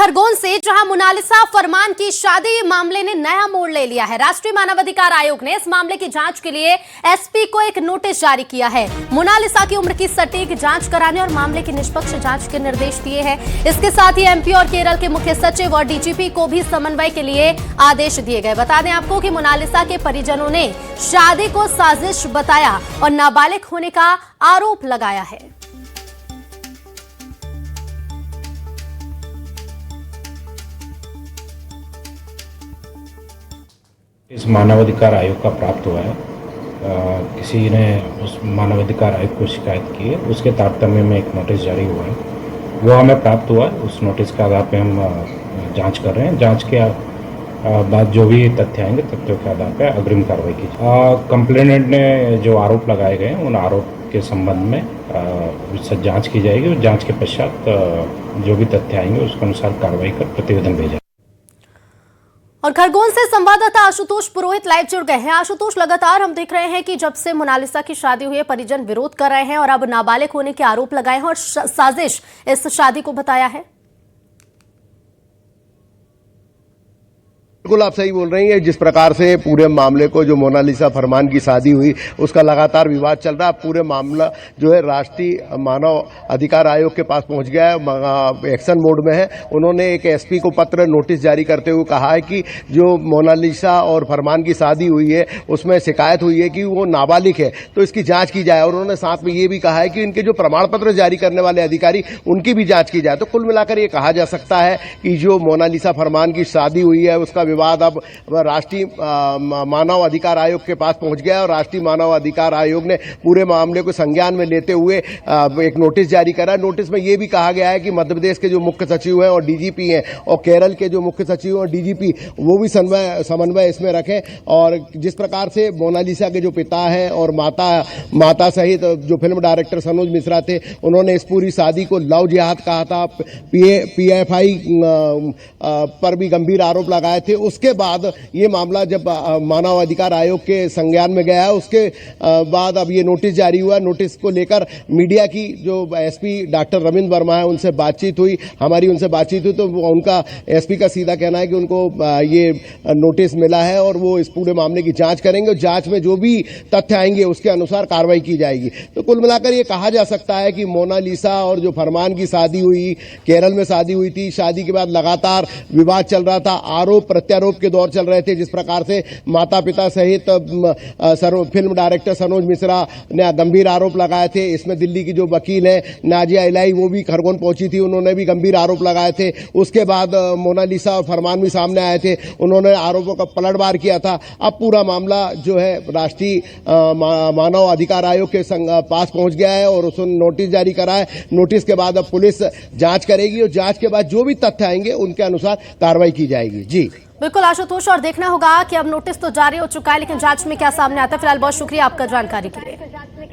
खरगोन से जहां मोनालिसा फरमान की शादी मामले ने नया मोड़ ले लिया है। राष्ट्रीय मानवाधिकार आयोग ने इस मामले की जांच के लिए एसपी को एक नोटिस जारी किया है। मोनालिसा की उम्र की सटीक जांच कराने और मामले की निष्पक्ष जांच के निर्देश दिए हैं। इसके साथ ही एमपी और केरल के मुख्य सचिव और डीजीपी को भी समन्वय के लिए आदेश दिए गए। बता दें आपको कि मोनालिसा के परिजनों ने शादी को साजिश बताया और नाबालिग होने का आरोप लगाया है। इस मानवाधिकार आयोग का प्राप्त हुआ है। किसी ने उस मानवाधिकार आयोग को शिकायत की है, उसके तारतम्य में एक नोटिस जारी हुआ है, वो हमें प्राप्त हुआ है। उस नोटिस के आधार पे हम जांच कर रहे हैं। जांच के बाद जो भी तथ्य आएंगे, तथ्यों के आधार पे अग्रिम कार्रवाई की जाए। कंप्लेनेंट ने जो आरोप लगाए गए हैं, उन आरोप के संबंध में जांच की जाएगी और जांच के पश्चात जो भी तथ्य आएंगे उसके अनुसार कार्रवाई कर प्रतिवेदन भेजा। और खरगोन से संवाददाता आशुतोष पुरोहित लाइव जुड़ गए हैं। आशुतोष, लगातार हम देख रहे हैं कि जब से मोनालिसा की शादी हुई है, परिजन विरोध कर रहे हैं और अब नाबालिग होने के आरोप लगाए हैं और साजिश इस शादी को बताया है। बिल्कुल आप सही बोल रही हैं। जिस प्रकार से पूरे मामले को, जो मोनालिसा फरमान की शादी हुई, उसका लगातार विवाद चल रहा है। पूरे मामला जो है राष्ट्रीय मानव अधिकार आयोग के पास पहुंच गया है, एक्शन मोड में है। उन्होंने एक एसपी को पत्र नोटिस जारी करते हुए कहा है कि जो मोनालिसा और फरमान की शादी हुई है उसमें शिकायत हुई है कि वो नाबालिग है, तो इसकी जांच की जाए। और उन्होंने साथ में ये भी कहा है कि इनके जो प्रमाण पत्र जारी करने वाले अधिकारी, उनकी भी जांच की जाए। तो कुल मिलाकर ये कहा जा सकता है कि जो मोनालिसा फरमान की शादी हुई है उसका विवाद अब राष्ट्रीय मानव अधिकार आयोग के पास पहुंच गया है और राष्ट्रीय मानव अधिकार आयोग ने पूरे मामले को संज्ञान में लेते हुए एक नोटिस जारी करा। नोटिस में यह भी कहा गया है कि मध्य प्रदेश के जो मुख्य सचिव हैं और डीजीपी हैं और केरल के जो मुख्य सचिव और डीजीपी, वो भी समन्वय इसमें रखें। और जिस प्रकार से मोनालिसा के जो पिता हैं और माता सहित जो फिल्म डायरेक्टर सनोज मिश्रा थे, उन्होंने इस पूरी शादी को लव जिहाद कहा था, पीएफआई पर भी गंभीर आरोप लगाए थे। उसके बाद ये मामला जब मानव अधिकार आयोग के संज्ञान में गया, उसके बाद अब ये नोटिस जारी हुआ। नोटिस को लेकर मीडिया की जो एसपी डॉक्टर रविंद्र वर्मा है, उनसे बातचीत हुई, हमारी उनसे बातचीत हुई, तो उनका एसपी का सीधा कहना है कि उनको ये नोटिस मिला है और वो इस पूरे मामले की जांच करेंगे और जांच में जो भी तथ्य आएंगे उसके अनुसार कार्रवाई की जाएगी। तो कुल मिलाकर ये कहा जा सकता है कि मोनालिसा और जो फरमान की शादी हुई, केरल में शादी हुई थी, शादी के बाद लगातार विवाद चल रहा था, आरोप प्रत्यारोप के दौर चल रहे थे। जिस प्रकार से माता पिता सहित फिल्म डायरेक्टर सनोज मिश्रा ने गंभीर आरोप लगाए थे। इसमें दिल्ली की जो वकील है नाजिया इलाही, वो भी खरगोन पहुंची थी, उन्होंने भी गंभीर आरोप लगाए थे। उसके बाद मोनालिसा और फरमान भी सामने आए थे, उन्होंने आरोपों का पलटवार किया था। अब पूरा मामला जो है राष्ट्रीय मानव अधिकार आयोग के पास पहुंच गया है और उसने नोटिस जारी करा है। नोटिस के बाद अब पुलिस जांच करेगी और जांच के बाद जो भी तथ्य आएंगे उनके अनुसार कार्रवाई की जाएगी। जी बिल्कुल आशुतोष, और देखना होगा कि अब नोटिस तो जारी हो चुका है, लेकिन जांच में क्या सामने आता है। फिलहाल बहुत शुक्रिया आपका जानकारी के लिए।